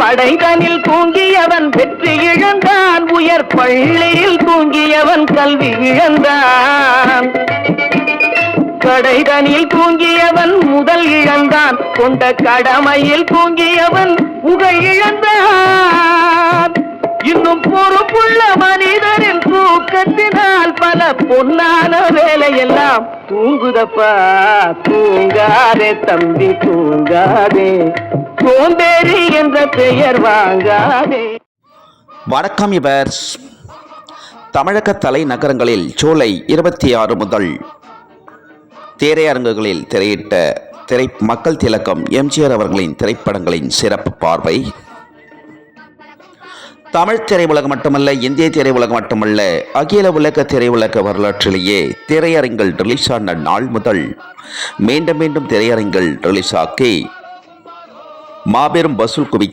படைதனில் தூங்கியவன் வெற்றி இழந்தான், உயர் பள்ளியில் தூங்கியவன் கல்வி இழந்தான். கடைதனில் தூங்கியவன் முதல் இழந்தான், கொண்ட கடமையில் தூங்கியவன் புகழ் இழந்தான். இன்னும் பொறுப்புள்ள மனிதரின் தூக்கத்தினால் பல பொன்னான வேலையெல்லாம் தூங்குதப்பா. தூங்காதே தம்பி தூங்காதே, சோம்பேறி என்ற பெயர் வாங்காதே. வணக்கம். இவர் தமிழக தலைநகரங்களில் ஜூலை 26 முதல் திரையரங்குகளில் திரையிட்ட மக்கள் திலகம் எம்ஜிஆர் அவர்களின் திரைப்படங்களின் சிறப்பு பார்வை. தமிழ் திரையுலகம் மட்டுமல்ல, இந்திய திரையுலகம் மட்டுமல்ல, அகில உலக திரையுலக வரலாற்றிலேயே திரையரங்கில் ரிலீஸ் ஆன நாள் முதல் மீண்டும் மீண்டும் திரையரங்கில் ரிலீஸ் ஆக்கி மாபெரும் வசூல் குவித்த